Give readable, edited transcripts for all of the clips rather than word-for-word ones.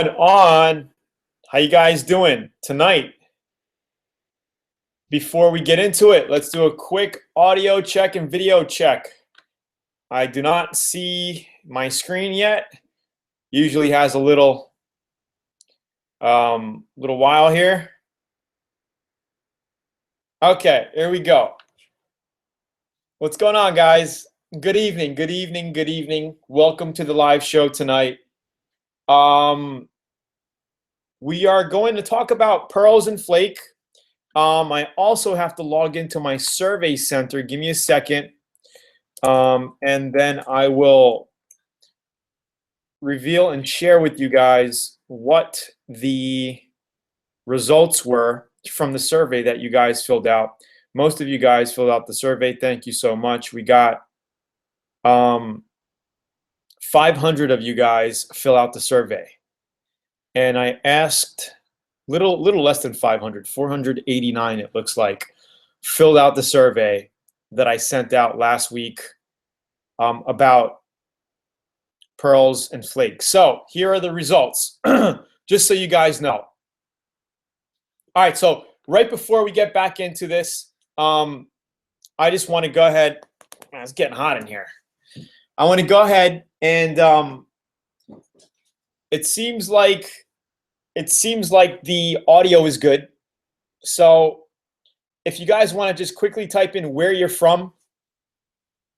On? How you guys doing tonight? Before we get into it, let's do a quick audio check and video check. I do not see my screen yet. Usually has a little while here. Okay, here we go. What's going on, guys? Good evening, good evening, good evening. Welcome to the live show tonight. We are going to talk about pearls and flake. I also have to log into my survey center. Give me a second. And then I will reveal and share with you guys what the results were from the survey that you guys filled out. Most of you guys filled out the survey. Thank you so much. We got 500 of you guys fill out the survey. And I asked little less than 500, 489 it looks like, filled out the survey that I sent out last week about pearls and flakes. So here are the results, just so you guys know. All right, so right before we get back into this, I just want to go ahead. It's getting hot in here. I want to go ahead and it seems like the audio is good. So if you guys want to just quickly type in where you're from,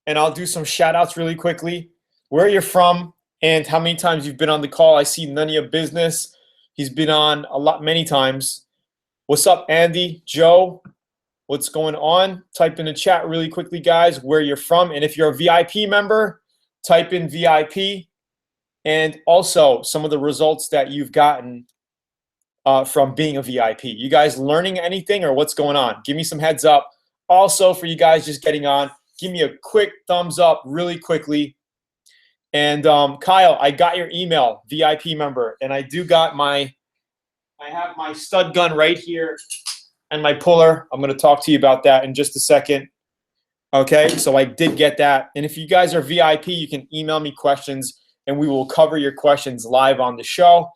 and I'll do some shout outs really quickly. Where you're from and how many times you've been on the call. I see None of Your Business. He's been on many times. What's up, Andy? Joe? What's going on? Type in the chat really quickly, guys, where you're from. And if you're a VIP member, type in VIP. And also some of the results that you've gotten from being a VIP. You guys learning anything or what's going on? Give me some heads up. Also, for you guys just getting on, give me a quick thumbs up really quickly. And Kyle, I got your email, VIP member, and I have my stud gun right here and my puller. I'm going to talk to you about that in just a second. Okay, so I did get that. And if you guys are VIP, you can email me questions and we will cover your questions live on the show.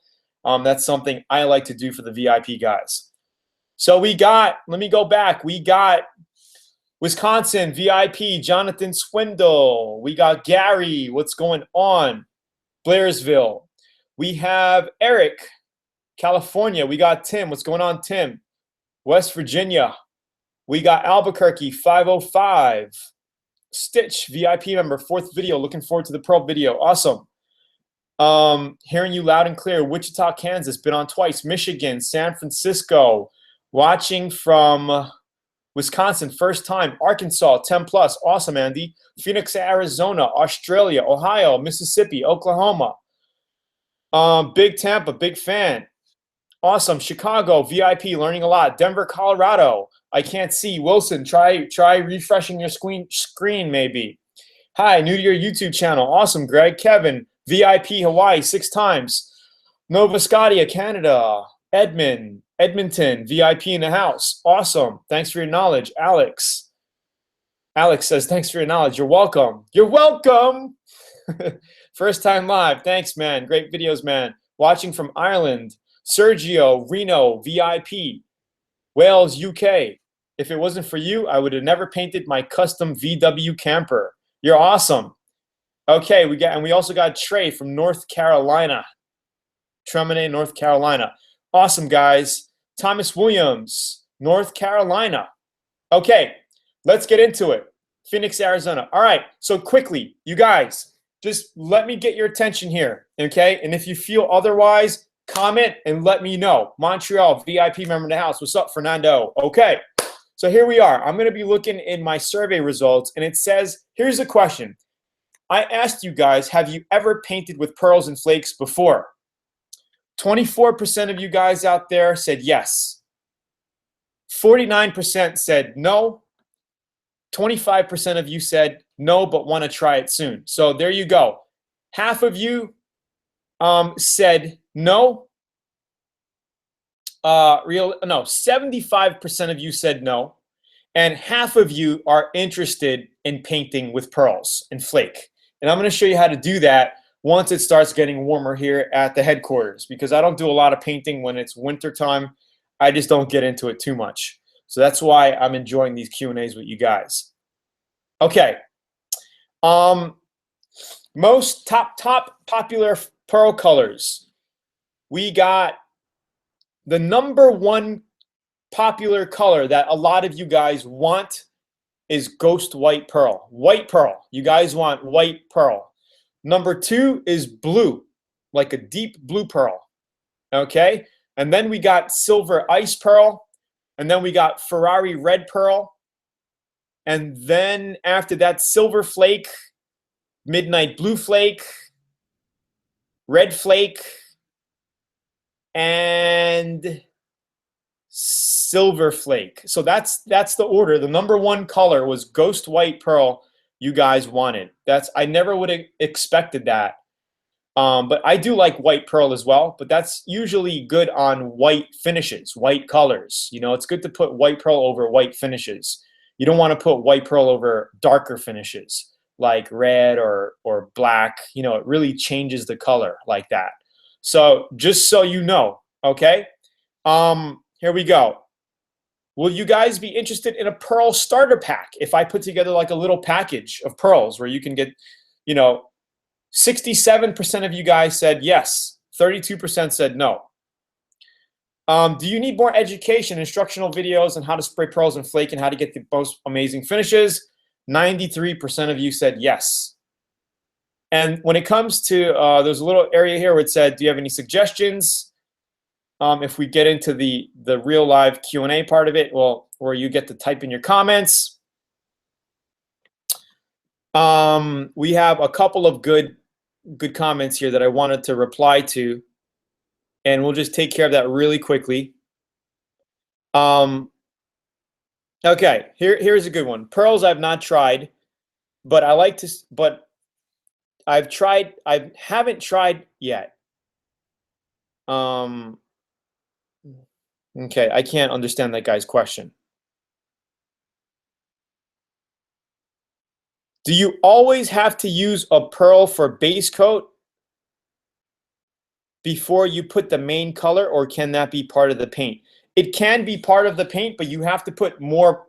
That's something I like to do for the VIP guys. So let me go back. We got Wisconsin, VIP, Jonathan Swindle. We got Gary, what's going on? Blairsville. We have Eric, California. We got Tim, what's going on, Tim? West Virginia. We got Albuquerque, 505. Stitch, VIP member, 4th video. Looking forward to the Pearl video. Awesome. Hearing you loud and clear. Wichita, Kansas, been on twice. Michigan, San Francisco. Watching from Wisconsin, first time. Arkansas, 10 plus. Awesome, Andy. Phoenix, Arizona, Australia, Ohio, Mississippi, Oklahoma. Big Tampa, big fan. Awesome. Chicago, VIP, learning a lot. Denver, Colorado. I can't see. Wilson, try refreshing your screen maybe. Hi, new to your YouTube channel. Awesome, Greg. Kevin, VIP, Hawaii, 6 times. Nova Scotia, Canada. Edmonton, VIP in the house. Awesome. Thanks for your knowledge, Alex. Alex says, thanks for your knowledge. You're welcome. You're welcome. First time live. Thanks, man. Great videos, man. Watching from Ireland. Sergio, Reno, VIP. Wales, UK. If it wasn't for you, I would have never painted my custom VW camper. You're awesome. Okay, we also got Trey from North Carolina. Tremene, North Carolina. Awesome, guys. Thomas Williams, North Carolina. Okay, let's get into it. Phoenix, Arizona. All right, so quickly, you guys, just let me get your attention here, okay? And if you feel otherwise, comment and let me know. Montreal, VIP member in the house. What's up, Fernando? Okay, so here we are. I'm going to be looking in my survey results, and it says, here's the question. I asked you guys, have you ever painted with pearls and flakes before? 24% of you guys out there said yes. 49% said no. 25% of you said no, but want to try it soon. So there you go. Half of you said no. 75% of you said no. And half of you are interested in painting with pearls and flake. And I'm going to show you how to do that once it starts getting warmer here at the headquarters, because I don't do a lot of painting when it's winter time. I just don't get into it too much. So that's why I'm enjoying these Q&As with you guys. Okay. Most top popular pearl colors. We got the #1 popular color that a lot of you guys want is ghost white pearl. White pearl. You guys want white pearl. #2 is blue, like a deep blue pearl. Okay? And then we got silver ice pearl. And then we got Ferrari red pearl. And then after that, silver flake, midnight blue flake, red flake, and silver flake. So that's the order. The #1 color was ghost white pearl you guys wanted. I never would have expected that. But I do like white pearl as well, but that's usually good on white finishes, white colors. You know, it's good to put white pearl over white finishes. You don't want to put white pearl over darker finishes like red or black. You know, it really changes the color like that. So just so you know, okay? Here we go. Will you guys be interested in a pearl starter pack if I put together like a little package of pearls where you can get, you know, 67% of you guys said yes. 32% said no. Do you need more education, instructional videos on how to spray pearls and flake and how to get the most amazing finishes? 93% of you said yes. And when it comes to, there's a little area here where it said, do you have any suggestions? If we get into the real live Q&A part of it, well, where you get to type in your comments. We have a couple of good comments here that I wanted to reply to, and we'll just take care of that really quickly. Okay, here's a good one. Pearls I've not tried, but I haven't tried yet. Okay, I can't understand that guy's question. Do you always have to use a pearl for base coat before you put the main color, or can that be part of the paint? It can be part of the paint, but you have to put more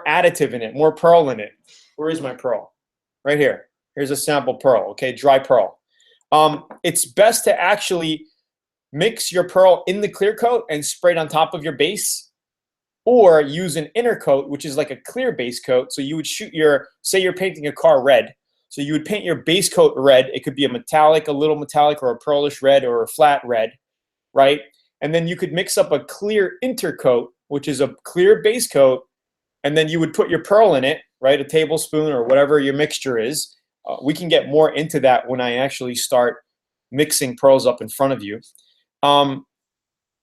additive in it, more pearl in it. Where is my pearl? Right here. Here's a sample pearl, okay, dry pearl. It's best to actually mix your pearl in the clear coat and spray it on top of your base, or use an inner coat, which is like a clear base coat. So you would shoot say you're painting a car red. So you would paint your base coat red. It could be a metallic, a little metallic, or a pearlish red, or a flat red, right? And then you could mix up a clear intercoat, which is a clear base coat, and then you would put your pearl in it, right? A tablespoon or whatever your mixture is. We can get more into that when I actually start mixing pearls up in front of you.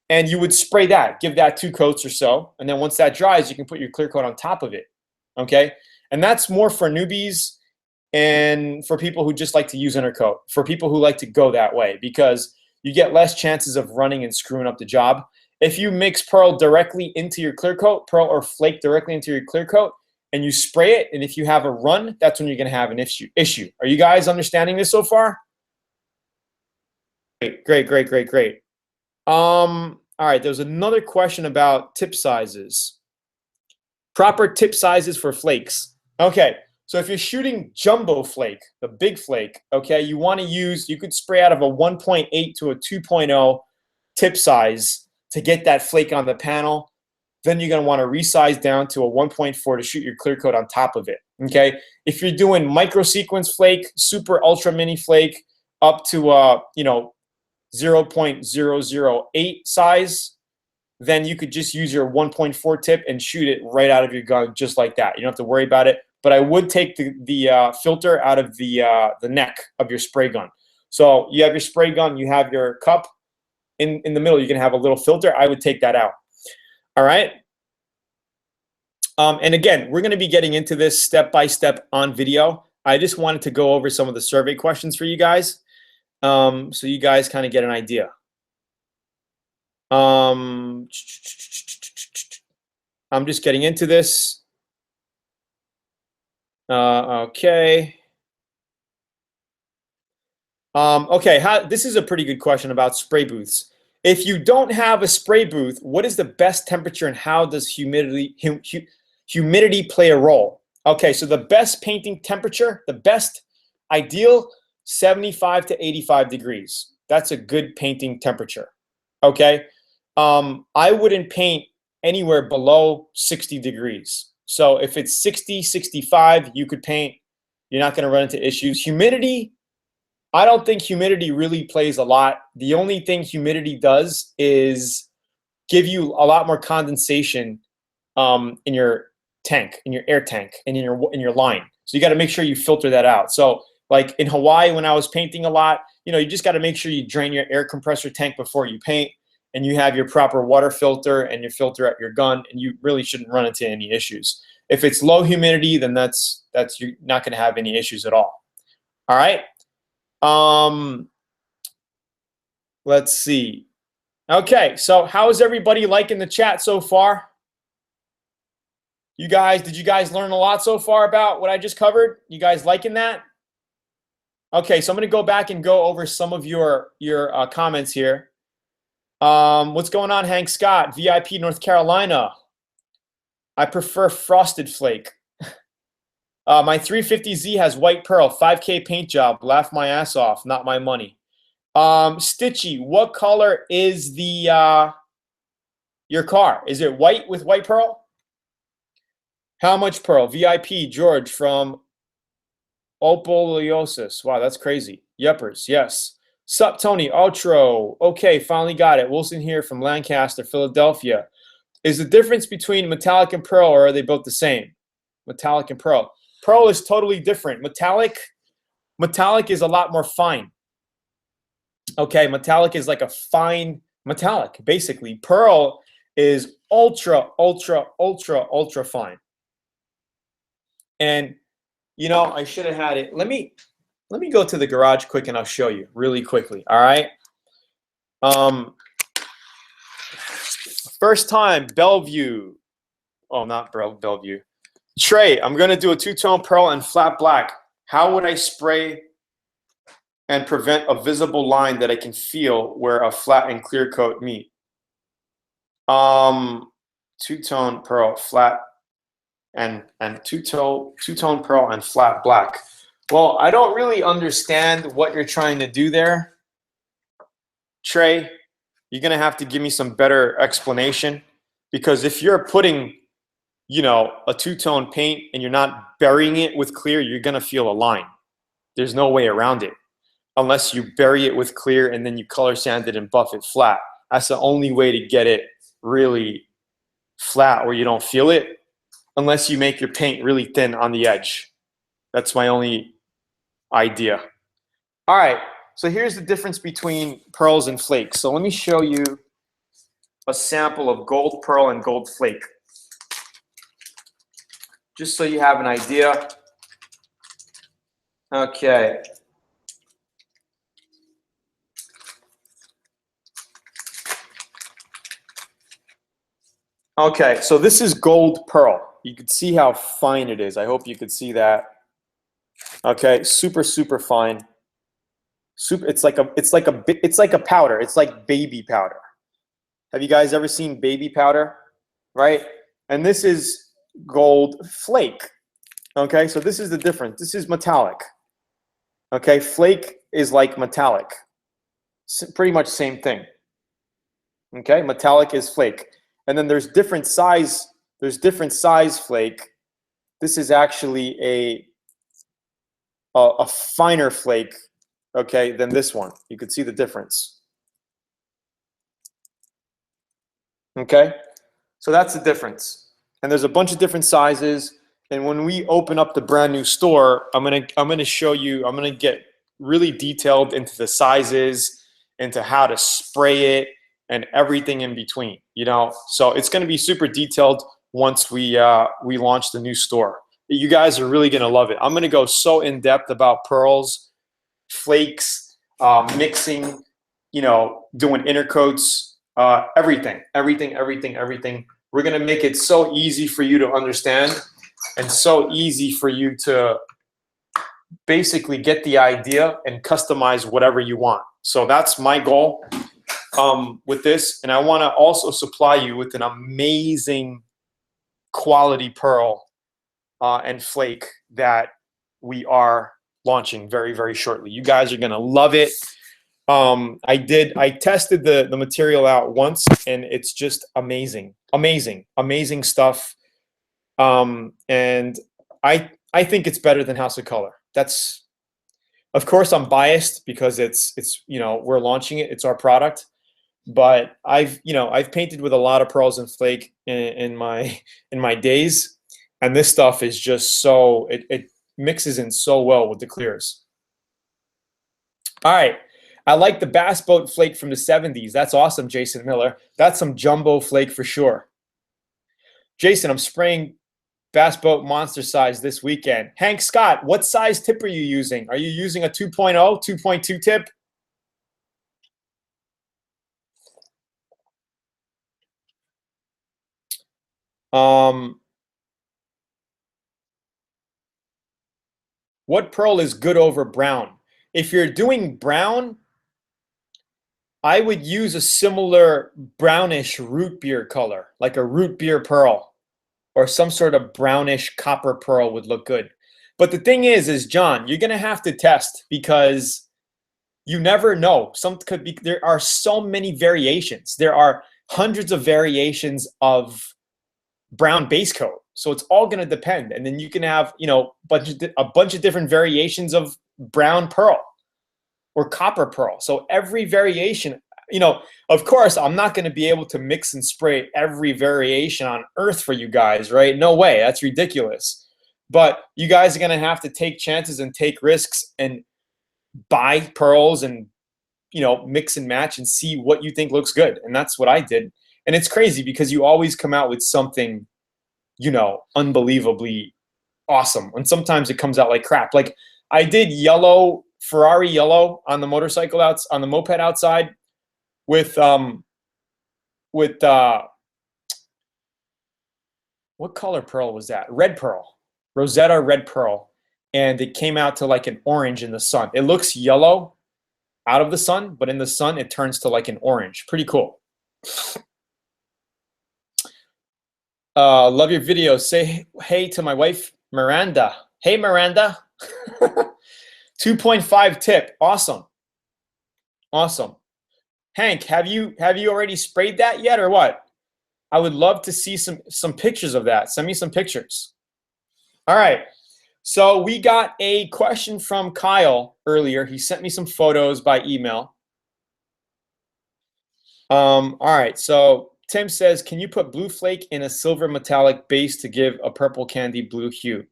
And you would spray that, give that 2 coats or so, and then once that dries, you can put your clear coat on top of it, okay? And that's more for newbies and for people who just like to use intercoat, for people who like to go that way, because you get less chances of running and screwing up the job. If you mix pearl directly into your clear coat, pearl or flake directly into your clear coat, and you spray it, and if you have a run, that's when you're gonna have an issue. Are you guys understanding this so far? Great. All right, there's another question about tip sizes. Proper tip sizes for flakes. Okay, so if you're shooting jumbo flake, the big flake, okay, you could spray out of a 1.8 to a 2.0 tip size to get that flake on the panel. Then you're gonna wanna resize down to a 1.4 to shoot your clear coat on top of it, okay? If you're doing micro sequence flake, super ultra mini flake, up to, 0.008 size, then you could just use your 1.4 tip and shoot it right out of your gun just like that. You don't have to worry about it. But I would take the filter out of the neck of your spray gun. So you have your spray gun, you have your cup. In the middle, you can have a little filter. I would take that out. All right? And again, we're going to be getting into this step by step on video. I just wanted to go over some of the survey questions for you guys. So you guys kind of get an idea. I'm just getting into this. Okay. Okay, this is a pretty good question about spray booths. If you don't have a spray booth, what is the best temperature and how does humidity play a role? Okay, so the best painting temperature, the best ideal, 75 to 85 degrees. That's a good painting temperature. Okay, I wouldn't paint anywhere below 60 degrees. So if it's 60, 65, you could paint. You're not going to run into issues. Humidity, I don't think humidity really plays a lot. The only thing humidity does is give you a lot more condensation in your tank, in your air tank, and in your line. So you got to make sure you filter that out. So like in Hawaii, when I was painting a lot, you just got to make sure you drain your air compressor tank before you paint, and you have your proper water filter and your filter at your gun, and you really shouldn't run into any issues. If it's low humidity, then that's you're not going to have any issues at all. All right. Let's see. Okay, so how is everybody liking the chat so far? Did you guys learn a lot so far about what I just covered? You guys liking that? Okay, so I'm going to go back and go over some of your comments here. What's going on, Hank Scott? VIP North Carolina. I prefer frosted flake. My 350Z has white pearl, 5K paint job. Laugh my ass off, not my money. Stitchy, what color is your car? Is it white with white pearl? How much pearl? VIP George from Opoliosis. Wow, that's crazy. Yeppers, yes. Sup, Tony, outro. Okay, finally got it. Wilson here from Lancaster, Philadelphia. Is the difference between metallic and pearl, or are they both the same? Metallic and pearl. Pearl is totally different. Metallic is a lot more fine. Okay, metallic is like a fine metallic, basically. Pearl is ultra, ultra, ultra, ultra fine. And I should have had it. Let me go to the garage quick and I'll show you really quickly. All right. First time, Bellevue. Oh, not Bellevue. Trey, I'm going to do a two-tone pearl and flat black. How would I spray and prevent a visible line that I can feel where a flat and clear coat meet? Two-tone pearl, flat, and two-tone pearl and flat black. Well, I don't really understand what you're trying to do there, Trey. You're going to have to give me some better explanation, because if you're putting a two-tone paint and you're not burying it with clear, you're going to feel a line. There's no way around it unless you bury it with clear and then you color sand it and buff it flat. That's the only way to get it really flat where you don't feel it, unless you make your paint really thin on the edge. That's my only idea. All right, so here's the difference between pearls and flakes. So let me show you a sample of gold pearl and gold flake, just so you have an idea. Okay. Okay, so this is gold pearl. You can see how fine it is. I hope you could see that. Okay, super, super fine. It's like a powder. It's like baby powder. Have you guys ever seen baby powder? Right? And this is gold flake. Okay, so this is the difference. This is metallic. Okay, flake is like metallic. Pretty much same thing. Okay, metallic is flake. And then there's different size flake. This is actually a finer flake, okay, than this one. You could see the difference. Okay, so that's the difference. And there's a bunch of different sizes. And when we open up the brand new store, I'm gonna show you. I'm gonna get really detailed into the sizes, into how to spray it, and everything in between. So it's gonna be super detailed once we launch the new store. You guys are really gonna love it. I'm gonna go so in depth about pearls, flakes, mixing, doing inner coats, everything. We're gonna make it so easy for you to understand and so easy for you to basically get the idea and customize whatever you want. So that's my goal with this. And I want to also supply you with an amazing quality pearl and flake that we are launching very, very shortly. You guys are going to love it. I tested the material out once, and it's just amazing, amazing stuff. And I think it's better than House of Color. That's, of course, I'm biased because it's we're launching it. It's our product. But I've painted with a lot of pearls and flake in my days, and this stuff is just so it mixes in so well with the clears. All right, I like the bass boat flake from the 70s. That's awesome, Jason Miller. That's some jumbo flake for sure. Jason, I'm spraying bass boat monster size this weekend. Hank Scott, what size tip are you using? Are you using a 2.0, 2.2 tip? What pearl is good over brown? If you're doing brown, I would use a similar brownish root beer color, like a root beer pearl, or some sort of brownish copper pearl would look good. But the thing is John, you're gonna have to test because you never know. There are so many variations. There are hundreds of variations of brown base coat. So it's all going to depend. And then you can have, a bunch of different variations of brown pearl or copper pearl. So every variation, of course, I'm not going to be able to mix and spray every variation on earth for you guys, right? No way. That's ridiculous. But you guys are going to have to take chances and take risks and buy pearls and, mix and match and see what you think looks good. And that's what I did. And it's crazy because you always come out with something, unbelievably awesome. And sometimes it comes out like crap. Like I did yellow, Ferrari yellow on the motorcycle on the moped outside with what color pearl was that? Red pearl, Rosetta red pearl. And it came out to like an orange in the sun. It looks yellow out of the sun, but in the sun, it turns to like an orange. Pretty cool. Love your videos. Say hey to my wife, Miranda. Hey, Miranda. 2.5 tip. Awesome. Awesome. Hank, have you already sprayed that yet or what? I would love to see some pictures of that. Send me some pictures. All right. So we got a question from Kyle earlier. He sent me some photos by email. All right. So Tim says, can you put Blue Flake in a silver metallic base to give a purple candy blue hue?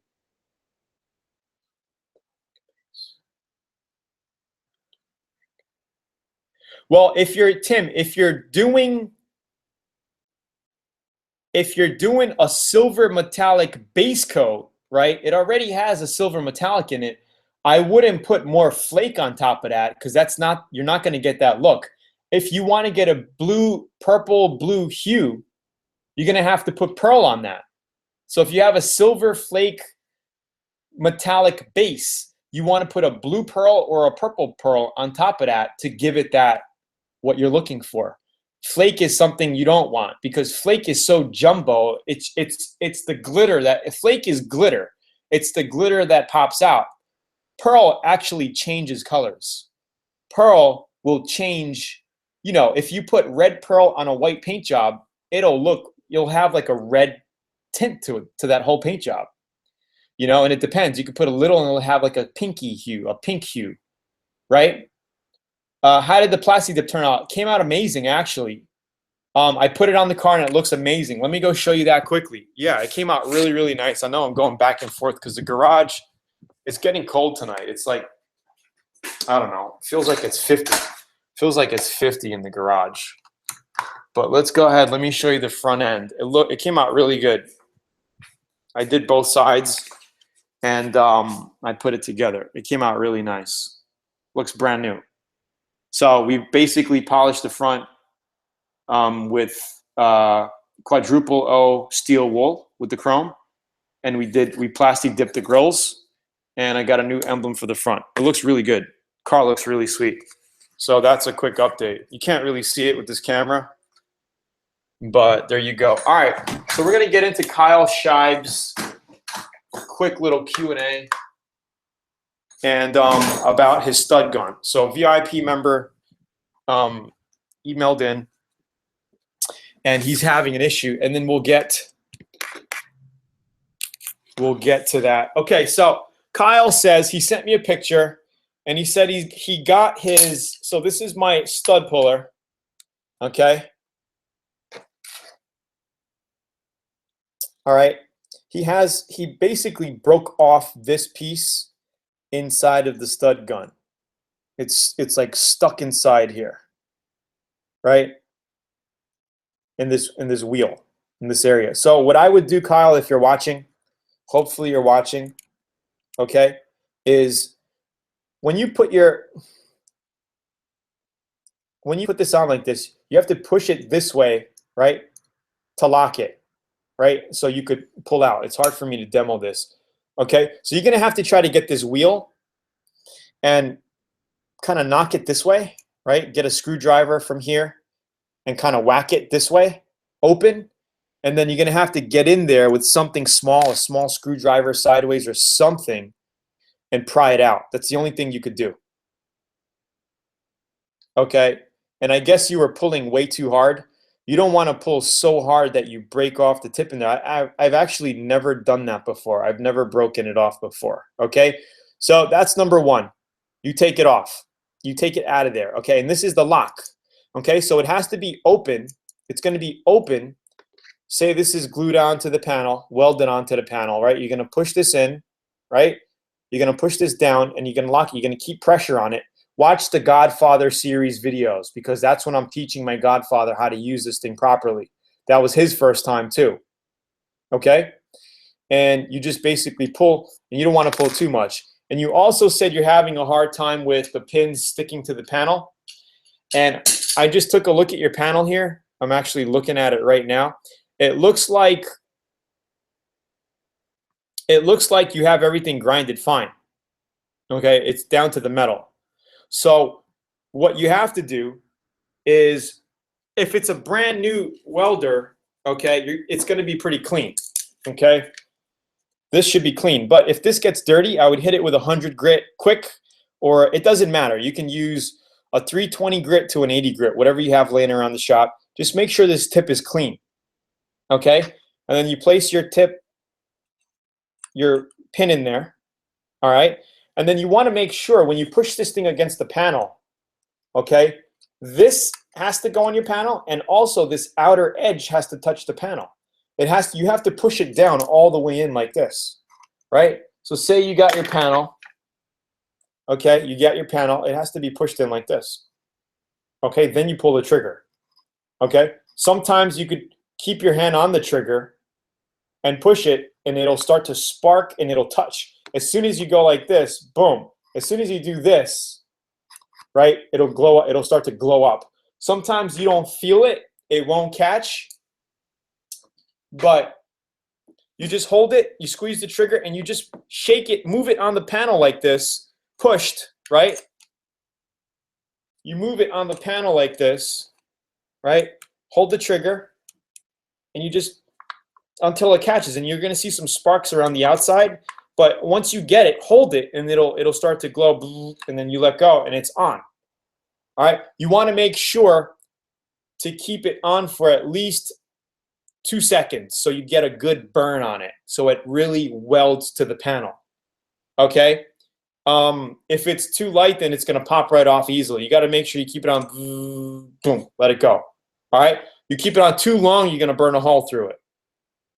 Well, if you're doing a silver metallic base coat, right? It already has a silver metallic in it. I wouldn't put more flake on top of that because you're not going to get that look. If you want to get a purple blue hue, you're going to have to put pearl on that. So if you have a silver flake metallic base, you want to put a blue pearl or a purple pearl on top of that to give it that what you're looking for. Flake is something you don't want because flake is so jumbo. It's the glitter that flake is glitter. It's the glitter that pops out. Pearl actually changes colors. Pearl will change. If you put red pearl on a white paint job, you'll have like a red tint to that whole paint job. And it depends. You could put a little and it'll have like a pinky hue, a pink hue, right? How did the plastic dip turn out? It came out amazing, actually. I put it on the car and it looks amazing. Let me go show you that quickly. Yeah, it came out really, really nice. I know I'm going back and forth because the garage is getting cold tonight. It's like, I don't know. It feels like it's 50. Feels like it's 50 in the garage. But let's go ahead. Let me show you the front end. It came out really good. I did both sides and I put it together. It came out really nice. Looks brand new. So we basically polished the front with quadruple O steel wool with the chrome, and we plastic dipped the grills, and I got a new emblem for the front. It looks really good. Car looks really sweet. So that's a quick update. You can't really see it with this camera, but there you go. All right, so we're gonna get into Kyle Scheib's quick little Q&A and about his stud gun. So VIP member emailed in, and he's having an issue, and then we'll get to that. Okay, so Kyle says he sent me a picture, and he said he got his. So this is my stud puller. Okay. All right. He basically broke off this piece inside of the stud gun. It's like stuck inside here, right? In this wheel, in this area. So what I would do, Kyle, if you're watching, hopefully you're watching, okay, is when you put this on like this, you have to push it this way, right, to lock it, right? So you could pull out. It's hard for me to demo this, okay? So you're gonna have to try to get this wheel and kind of knock it this way, right? Get a screwdriver from here and kind of whack it this way, open, and then you're gonna have to get in there with something small, a small screwdriver sideways or something, and pry it out. That's the only thing you could do. Okay, and I guess you were pulling way too hard. You don't want to pull so hard that you break off the tip in there. I've actually never done that before. I've never broken it off before, okay? So that's number one. You take it off. You take it out of there, okay? And this is the lock, okay? So it has to be open. It's going to be open. Say this is glued onto the panel, welded onto the panel, right? You're going to push this in, right? You're going to push this down, and you're going to lock it. You're going to keep pressure on it. Watch the Godfather series videos, because that's when I'm teaching my Godfather how to use this thing properly. That was his first time too, okay? And you just basically pull, and you don't want to pull too much. And you also said you're having a hard time with the pins sticking to the panel. And I just took a look at your panel here. I'm actually looking at it right now. It looks like you have everything grinded fine. Okay, it's down to the metal. So what you have to do is, if it's a brand new welder, okay, it's going to be pretty clean. Okay, this should be clean. But if this gets dirty, I would hit it with 100 grit quick, or it doesn't matter. You can use a 320 grit to an 80 grit, whatever you have laying around the shop. Just make sure this tip is clean. Okay, and then you place your pin in there. All right, and then you want to make sure when you push this thing against the panel, okay, this has to go on your panel, and also this outer edge has to touch the panel. You have to push it down all the way in like this, right? So say you got your panel, okay, you got your panel, it has to be pushed in like this. Okay, then you pull the trigger. Okay, sometimes you could keep your hand on the trigger and push it, and it'll start to spark and it'll touch. As soon as you go like this, boom. As soon as you do this, right, it'll glow up, it'll start to glow up. Sometimes you don't feel it, it won't catch, but you just hold it, you squeeze the trigger, and you just shake it, move it on the panel like this, pushed, right? You move it on the panel like this, right? Hold the trigger, and you just, until it catches, and you're gonna see some sparks around the outside, but once you get it, hold it, and it'll start to glow, and then you let go, and it's on. All right, you wanna make sure to keep it on for at least 2 seconds so you get a good burn on it, so it really welds to the panel, okay? If it's too light, then it's gonna pop right off easily. You gotta make sure you keep it on, boom, let it go, all right? You keep it on too long, you're gonna burn a hole through it,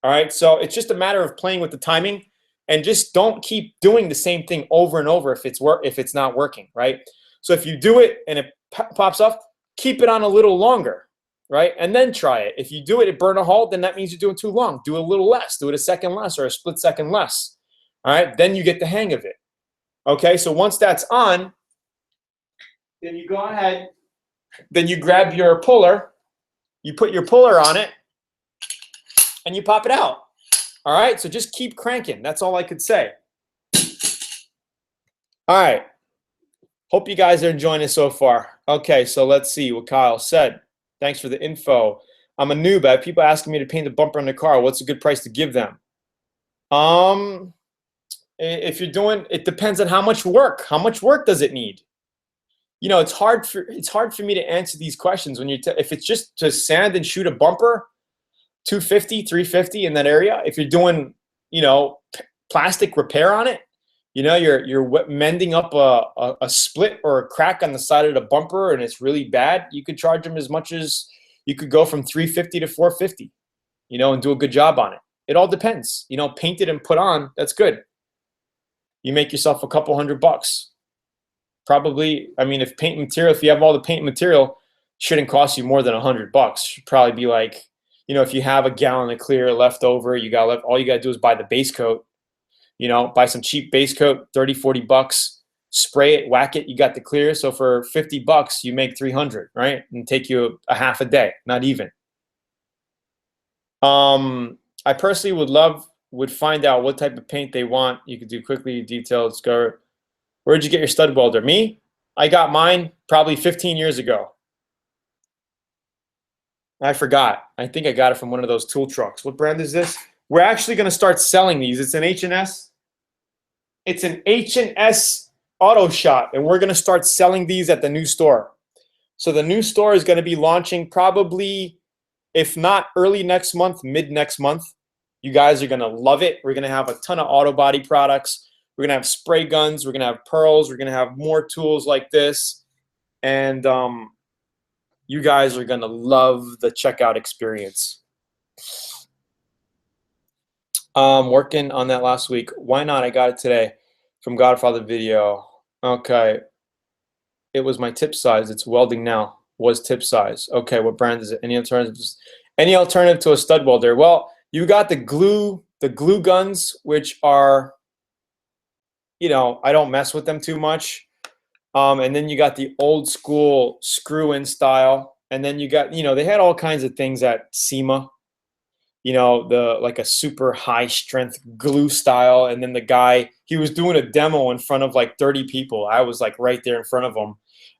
all right? So it's just a matter of playing with the timing, and just don't keep doing the same thing over and over if it's not working, right? So if you do it and it pops off, keep it on a little longer, right? And then try it. If you do it, burn a hole, then that means you're doing too long. Do a little less. Do it a second less or a split second less. All right? Then you get the hang of it. Okay? So once that's on, then you go ahead, then you grab your puller, you put your puller on it, and you pop it out. All right? So just keep cranking. That's all I could say. All right. Hope you guys are enjoying it so far. Okay, so let's see what Kyle said. Thanks for the info. I'm a noob. I have people asking me to paint the bumper on the car. What's a good price to give them? If you're doing, it depends on how much work. How much work does it need? You know, it's hard for me to answer these questions when if it's just to sand and shoot a bumper, 250, 350 in that area. If you're doing, you know, plastic repair on it, you know, you're mending up a split or a crack on the side of the bumper and it's really bad, you could charge them as much as, you could go from 350 to 450, you know, and do a good job on it. It all depends. You know, painted and put on, that's good. You make yourself a couple $100. Probably, I mean, if paint material, if you have all the paint material, shouldn't cost you more than $100. Should probably be like, you know, if you have a gallon of clear left over, all you got to do is buy the base coat. You know, buy some cheap base coat, 30, 40 bucks, spray it, whack it, you got the clear. So for 50 bucks, you make 300, right? And take you a half a day, not even. I personally would find out what type of paint they want. You could do quickly, detailed, scar. Where'd you get your stud welder? Me? I got mine probably 15 years ago. I forgot. I think I got it from one of those tool trucks. What brand is this? We're actually going to start selling these. It's an H&S. It's an H&S Auto Shot, and we're going to start selling these at the new store. So the new store is going to be launching probably, if not early next month, mid next month. You guys are going to love it. We're going to have a ton of auto body products. We're going to have spray guns. We're going to have pearls. We're going to have more tools like this. And you guys are going to love the checkout experience. Working on that last week. Why not? I got it today from Godfather Video. Okay. It was my tip size. It's welding now. Was tip size. Okay, what brand is it? Any alternatives? Any alternative to a stud welder? Well, you got the glue guns, which are, you know, I don't mess with them too much. And then you got the old school screw-in style. And then you got, you know, they had all kinds of things at SEMA. You know, like a super high strength glue style. And then the guy, he was doing a demo in front of like 30 people. I was like right there in front of him.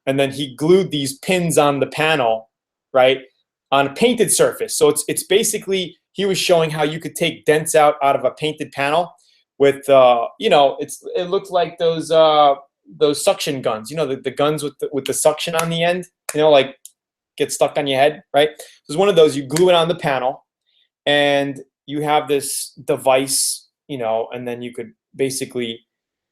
And then he glued these pins on the panel, right, on a painted surface. So it's basically, he was showing how you could take dents out of a painted panel with, you know, it looked like those suction guns, you know, the guns with the suction on the end, you know, like get stuck on your head, right? So it's one of those, you glue it on the panel. And you have this device, you know, and then you could basically,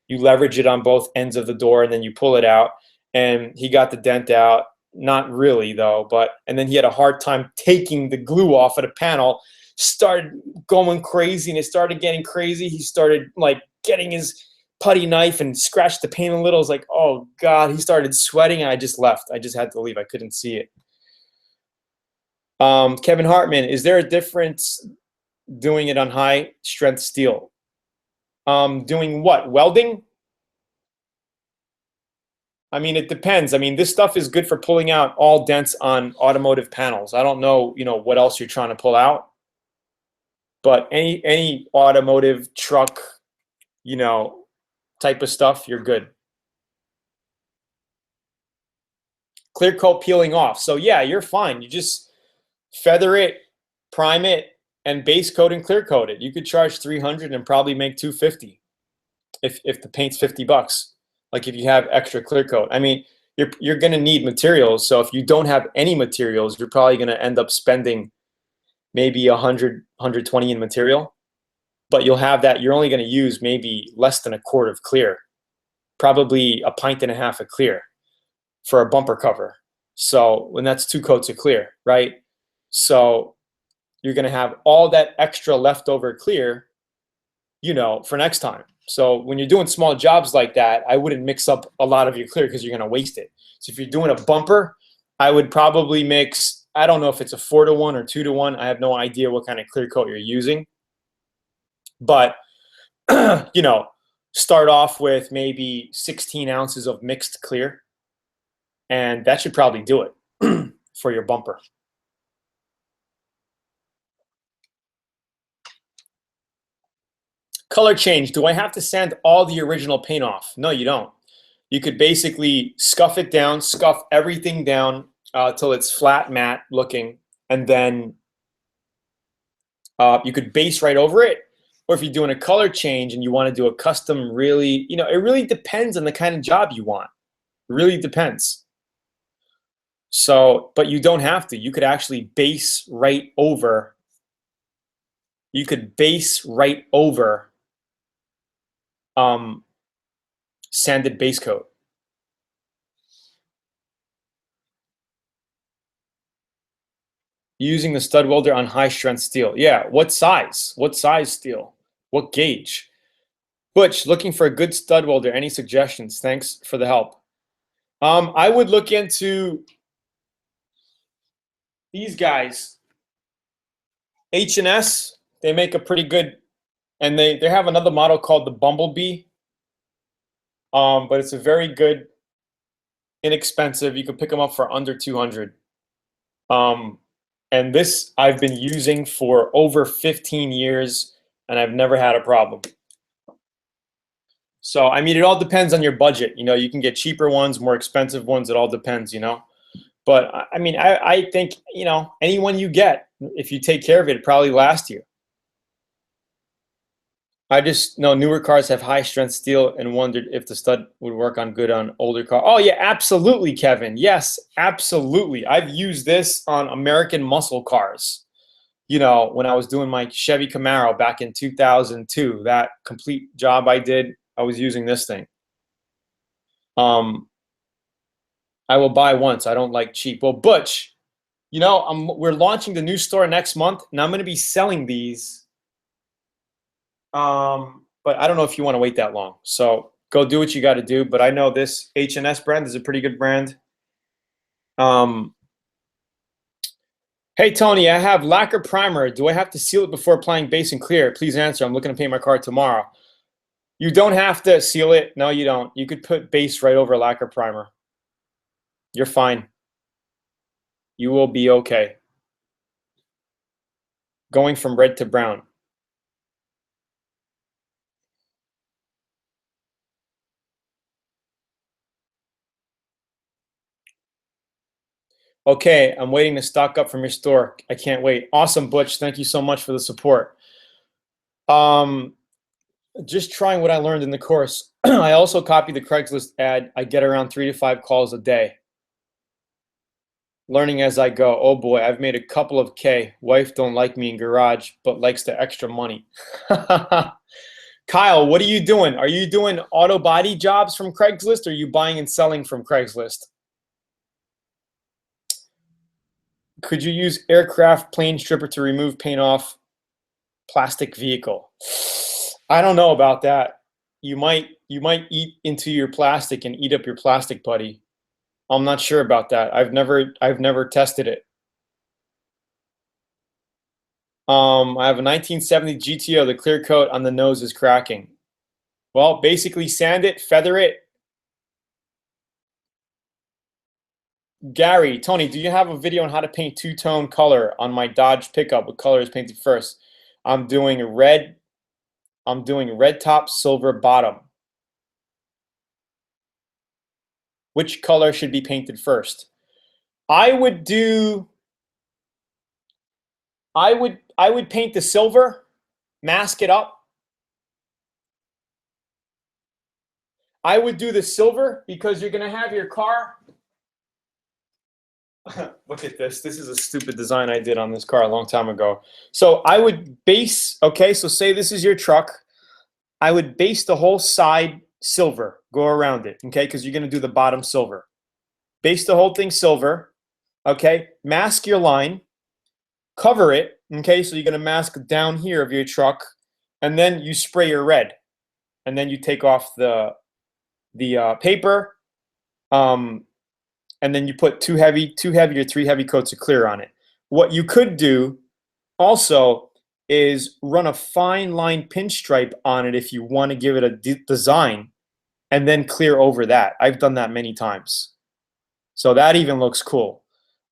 you leverage it on both ends of the door and then you pull it out. And he got the dent out, not really though, and then he had a hard time taking the glue off of the panel, started going crazy, and it started getting crazy. He started like getting his putty knife and scratched the paint a little. I was like, oh God, he started sweating and I just left. I just had to leave. I couldn't see it. Kevin Hartman, is there a difference doing it on high strength steel? Doing what? Welding? I mean, it depends. I mean, this stuff is good for pulling out all dents on automotive panels. I don't know, you know, what else you're trying to pull out, but any automotive truck, you know, type of stuff, you're good. Clear coat peeling off. So yeah, you're fine. You just feather it, prime it, and base coat and clear coat it. You could charge 300 and probably make 250 if the paint's 50 bucks. Like if you have extra clear coat. I mean, you're going to need materials. So if you don't have any materials, you're probably going to end up spending maybe 100, 120 in material. But you'll have that. You're only going to use maybe less than a quart of clear, probably a pint and a half of clear for a bumper cover. So when that's 2 coats of clear, right? So you're going to have all that extra leftover clear, you know, for next time. So when you're doing small jobs like that, I wouldn't mix up a lot of your clear because you're going to waste it. So if you're doing a bumper, I would probably mix, I don't know if it's a 4-to-1 or 2-to-1. I have no idea what kind of clear coat you're using. But, you know, start off with maybe 16 ounces of mixed clear. And that should probably do it for your bumper. Color change. Do I have to sand all the original paint off? No, you don't. You could basically scuff it down, scuff everything down till it's flat matte looking, and then you could base right over it. Or if you're doing a color change and you want to do a custom, really, it really depends on the kind of job you want. It really depends. So, but you don't have to. You could actually base right over. You could base right over sanded base coat. Using the stud welder on high strength steel. Yeah, what size? What size steel? What gauge? Butch, looking for a good stud welder. Any suggestions? Thanks for the help. I would look into these guys. H&S, they make a pretty good, and they have another model called the Bumblebee. But it's a very good, inexpensive. You can pick them up for under 200. And this I've been using for over 15 years, and I've never had a problem. So, I mean, it all depends on your budget. You can get cheaper ones, more expensive ones. It all depends, But, I mean, I think, any one you get, if you take care of it, it probably lasts you. I just know newer cars have high strength steel and wondered if the stud would work on good on older cars. Oh yeah, absolutely, Kevin. Yes, absolutely. I've used this on American muscle cars. When I was doing my Chevy Camaro back in 2002, that complete job I did, I was using this thing. I will buy once. I don't like cheap. Well, Butch, we're launching the new store next month, and I'm going to be selling these. But I don't know if you want to wait that long. So go do what you got to do. But I know this H&S brand is a pretty good brand. Hey, Tony, I have lacquer primer. Do I have to seal it before applying base and clear? Please answer. I'm looking to paint my car tomorrow. You don't have to seal it. No, you don't. You could put base right over lacquer primer. You're fine. You will be okay. Going from red to brown. Okay, I'm waiting to stock up from your store. I can't wait. Awesome, Butch. Thank you so much for the support. Just trying what I learned in the course. I also copied the Craigslist ad. I get around 3 to 5 calls a day. Learning as I go. Oh boy, I've made a couple of K. Wife don't like me in garage, but likes the extra money. Kyle, what are you doing? Are you doing auto body jobs from Craigslist, or are you buying and selling from Craigslist? Could you use aircraft plane stripper to remove paint off plastic vehicle? I don't know about that. You might eat into your plastic and eat up your plastic, buddy. I'm not sure about that. I've never tested it. I have a 1970 GTO. The clear coat on the nose is cracking. Well, basically sand it, feather it. Gary, Tony, do you have a video on how to paint two-tone color on my Dodge pickup? What color is painted first? I'm doing red top, silver bottom. Which color should be painted first? I would paint the silver, mask it up. I would do the silver because you're going to have your car. Look at this. This is a stupid design I did on this car a long time ago. So I would base, okay, so say this is your truck. I would base the whole side silver, go around it, okay, because you're going to do the bottom silver. Base the whole thing silver, okay, mask your line, cover it, okay, so you're going to mask down here of your truck, and then you spray your red, and then you take off the paper, and then you put 2 heavy or 3 heavy coats of clear on it. What you could do also is run a fine line pinstripe on it if you want to give it a design, and then clear over that. I've done that many times. So that even looks cool.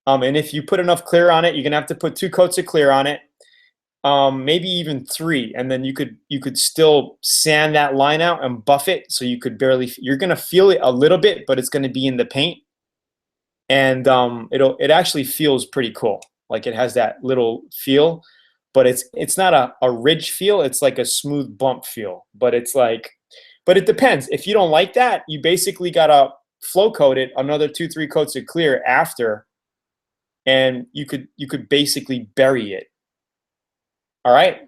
And if you put enough clear on it, you're going to have to put 2 coats of clear on it. maybe even 3, and then you could still sand that line out and buff it so you could barely. You're gonna feel it a little bit, but it's gonna be in the paint, and it actually feels pretty cool. Like it has that little feel, but it's not a ridge feel. It's like a smooth bump feel. But it's like, but it depends. If you don't like that, you basically gotta flow coat it another 2-3 coats of clear after, and you could basically bury it. All right.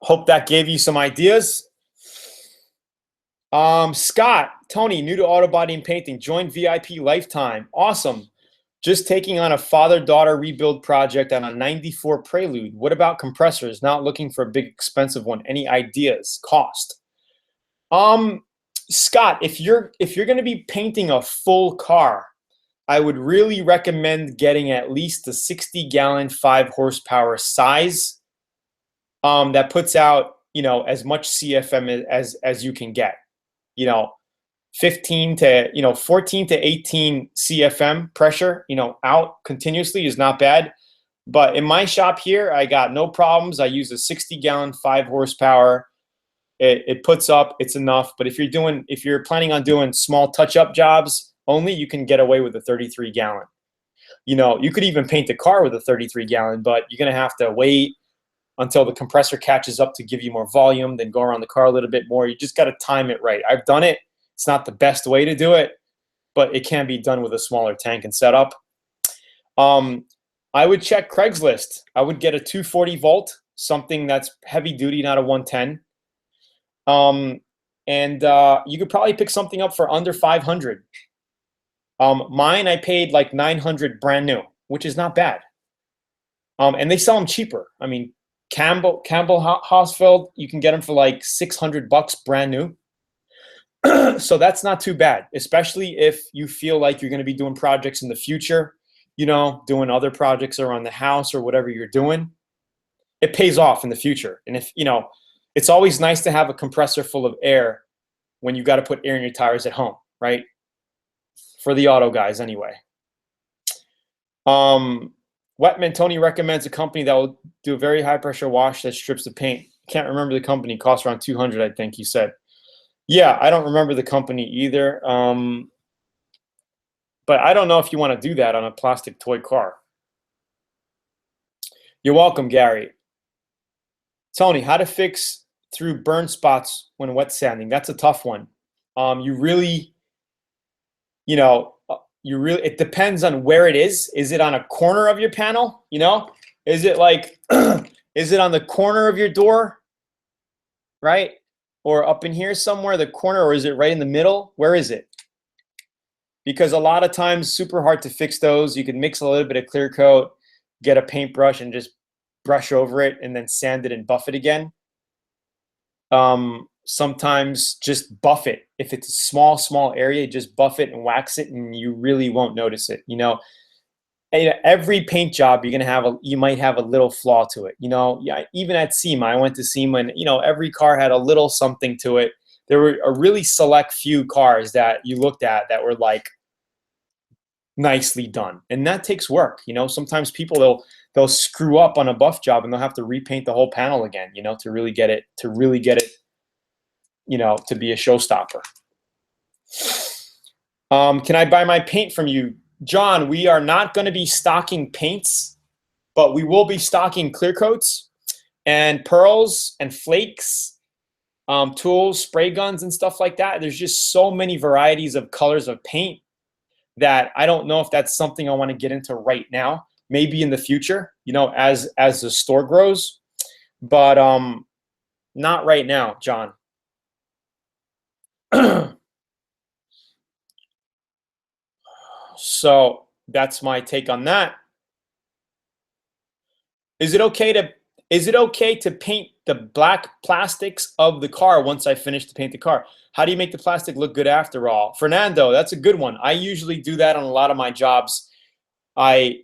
Hope that gave you some ideas. Scott, Tony, new to auto body and painting, joined VIP lifetime. Awesome. Just taking on a father-daughter rebuild project on a 94 Prelude. What about compressors? Not looking for a big expensive one. Any ideas? Cost? Scott, if you're going to be painting a full car, I would really recommend getting at least a 60-gallon 5 horsepower size that puts out, as much CFM as you can get. 15 to 14 to 18 CFM pressure, out continuously is not bad. But in my shop here, I got no problems. I use a 60-gallon 5 horsepower. It puts up, it's enough. But if you're planning on doing small touch-up jobs only, you can get away with a 33-gallon. You could even paint the car with a 33-gallon, but you're gonna have to wait until the compressor catches up to give you more volume, then go around the car a little bit more. You just got to time it right. I've done it. It's not the best way to do it, but it can be done with a smaller tank and setup. I would check Craigslist. I would get a 240 volt, something that's heavy duty, not a 110. You could probably pick something up for under 500. Mine, I paid like 900 brand new, which is not bad. And they sell them cheaper. I mean, Campbell Hausfeld, you can get them for like $600 brand new. So that's not too bad, especially if you feel like you're going to be doing projects in the future, doing other projects around the house or whatever you're doing. It pays off in the future. And if, it's always nice to have a compressor full of air when you got to put air in your tires at home, right? For the auto guys anyway. Wetman Tony recommends a company that will do a very high pressure wash that strips the paint. Can't remember the company. Costs around 200, I think he said. Yeah, I don't remember the company either. But I don't know if you want to do that on a plastic toy car. You're welcome, Gary. Tony, how to fix through burn spots when wet sanding? That's a tough one. It depends on where it is. Is it on a corner of your panel? Is it like, is it on the corner of your door, right? Or up in here somewhere, the corner, or is it right in the middle? Where is it? Because a lot of times, super hard to fix those. You can mix a little bit of clear coat, get a paintbrush and just brush over it and then sand it and buff it again. Sometimes just buff it. If it's a small area, just buff it and wax it and you really won't notice it. Every paint job you might have a little flaw to it. Yeah, even at SEMA, I went to SEMA and every car had a little something to it. There were a really select few cars that you looked at that were like nicely done, and that takes work. Sometimes people they'll screw up on a buff job and they'll have to repaint the whole panel again, to really get it to be a showstopper. Can I buy my paint from you? John, we are not going to be stocking paints, but we will be stocking clear coats and pearls and flakes, tools, spray guns and stuff like that. There's just so many varieties of colors of paint that I don't know if that's something I want to get into right now. Maybe in the future, as the store grows, but not right now, John. So that's my take on that. Is it okay to paint the black plastics of the car once I finish to paint the car? How do you make the plastic look good after all? Fernando, that's a good one. I usually do that on a lot of my jobs. I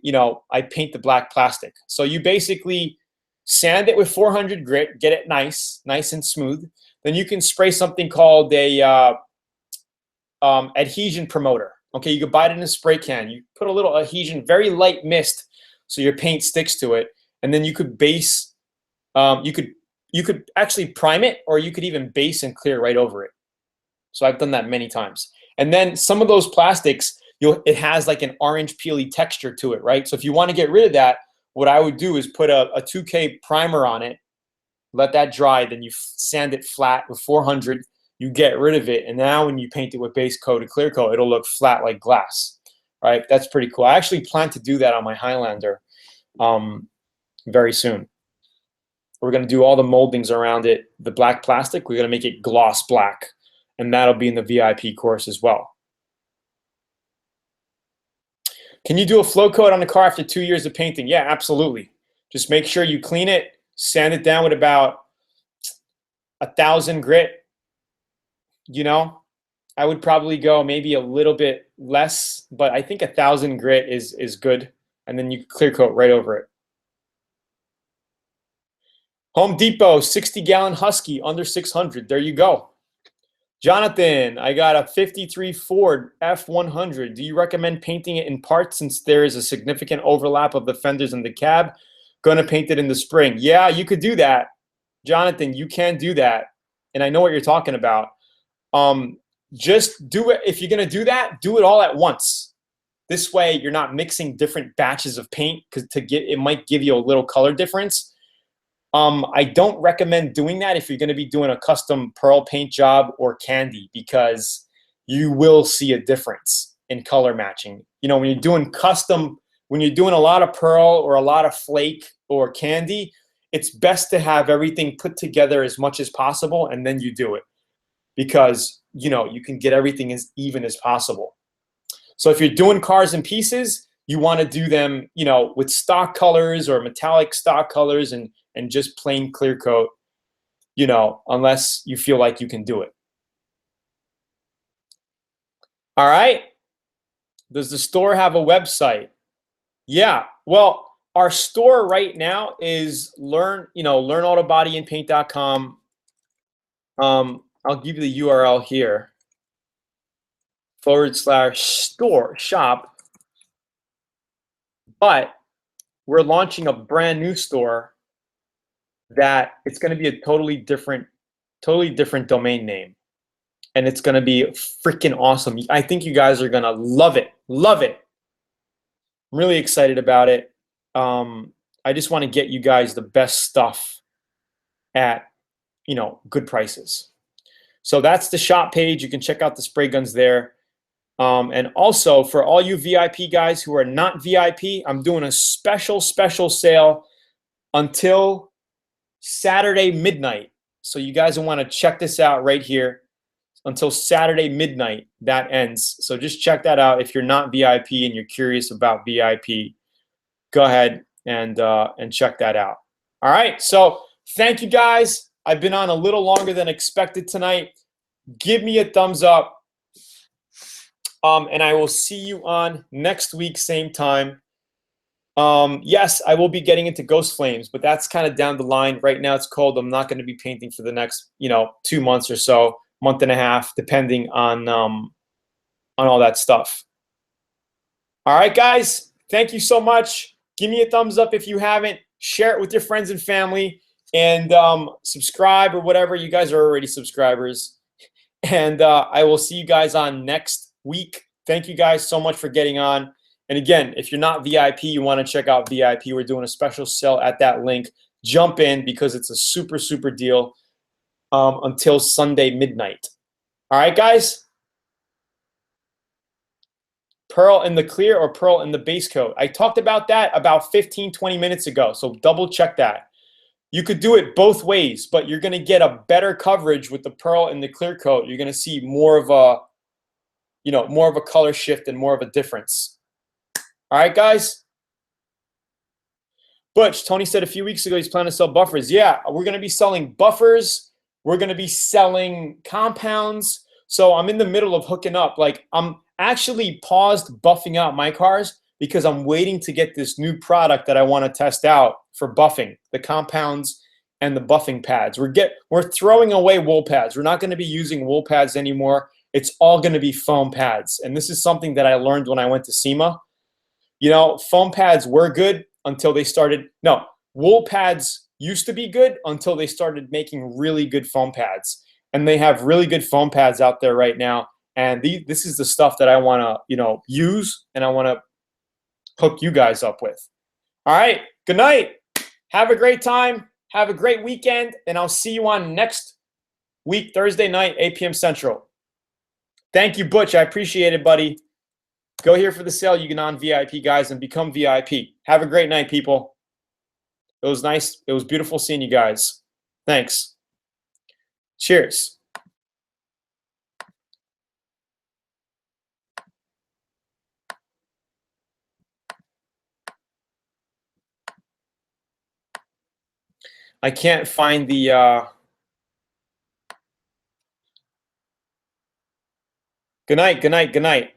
paint the black plastic. So you basically sand it with 400 grit, get it nice and smooth. Then you can spray something called a adhesion promoter. Okay, you can buy it in a spray can. You put a little adhesion, very light mist, so your paint sticks to it. and then you could base, you could actually prime it, or you could even base and clear right over it. So I've done that many times. And then some of those plastics, it has like an orange peely texture to it, right? So if you want to get rid of that, what I would do is put a 2K primer on it, let that dry, then you sand it flat with 400, you get rid of it, and now when you paint it with base coat or clear coat, it'll look flat like glass, right? That's pretty cool. I actually plan to do that on my Highlander very soon. We're going to do all the moldings around it, the black plastic, we're going to make it gloss black, and that'll be in the VIP course as well. Can you do a flow coat on the car after 2 years of painting? Yeah, absolutely. Just make sure you clean it, sand it down with about 1,000 grit. You know, I would probably go maybe a little bit less, but I think 1,000 grit is good. And then you clear coat right over it. Home Depot, 60-gallon Husky, under 600. There you go. Jonathan, I got a 53 Ford F100. Do you recommend painting it in parts since there is a significant overlap of the fenders and the cab? Gonna paint it in the spring. Yeah, you could do that. Jonathan, you can do that. And I know what you're talking about. Just do it. If you're gonna do that, do it all at once. This way you're not mixing different batches of paint, because it might give you a little color difference. I don't recommend doing that if you're going to be doing a custom pearl paint job or candy, because you will see a difference in color matching. You know, when you're doing custom, when you're doing a lot of pearl or a lot of flake or candy, it's best to have everything put together as much as possible, and then you do it, because, you know, you can get everything as even as possible. So if you're doing cars in pieces, you want to do them, you know, with stock colors or metallic stock colors, and just plain clear coat, you know, unless you feel like you can do it. All right. Does the store have a website? Yeah. Well, our store right now is LearnAutoBodyAndPaint.com. I'll give you the URL here. /store shop. But we're launching a brand new store that it's going to be a totally different domain name, and it's going to be freaking awesome. I think you guys are going to love it. I'm really excited about it. I just want to get you guys the best stuff at, you know, good prices. So that's the shop page. You can check out the spray guns there. And also, for all you VIP guys who are not VIP, I'm doing a special sale until Saturday midnight. So you guys will want to check this out right here. Until Saturday midnight, that ends. So just check that out. If you're not VIP and you're curious about VIP, go ahead and check that out. All right. So thank you guys. I've been on a little longer than expected tonight. Give me a thumbs up. And I will see you on next week, same time. Yes, I will be getting into Ghost Flames, but that's kind of down the line. Right now it's cold. I'm not going to be painting for the next, 2 months or so, month and a half, depending on all that stuff. All right, guys, thank you so much. Give me a thumbs up if you haven't. Share it with your friends and family, and subscribe or whatever. You guys are already subscribers. And I will see you guys on next week. Thank you guys so much for getting on. And again, if you're not VIP, you want to check out VIP. We're doing a special sale at that link. Jump in because it's a super deal until Sunday midnight. All right, guys? Pearl in the clear or pearl in the base coat? I talked about that about 15-20 minutes ago, so double check that. You could do it both ways, but you're going to get a better coverage with the pearl in the clear coat. You're going to see more of a color shift and more of a difference. All right, guys? Butch, Tony said a few weeks ago he's planning to sell buffers. Yeah, we're going to be selling buffers. We're going to be selling compounds. So I'm in the middle of hooking up. Like, I'm actually paused buffing out my cars because I'm waiting to get this new product that I want to test out for buffing, the compounds and the buffing pads. We're throwing away wool pads. We're not going to be using wool pads anymore. It's all going to be foam pads. And this is something that I learned when I went to SEMA. Foam pads were good until they started. No, wool pads used to be good until they started making really good foam pads. And they have really good foam pads out there right now. And this is the stuff that I want to, use, and I want to hook you guys up with. All right. Good night. Have a great time. Have a great weekend. And I'll see you on next week, Thursday night, 8 p.m. Central. Thank you, Butch. I appreciate it, buddy. Go here for the sale. You get on VIP, guys, and become VIP. Have a great night, people. It was nice. It was beautiful seeing you guys. Thanks. Cheers. I can't find the good night, good night, good night.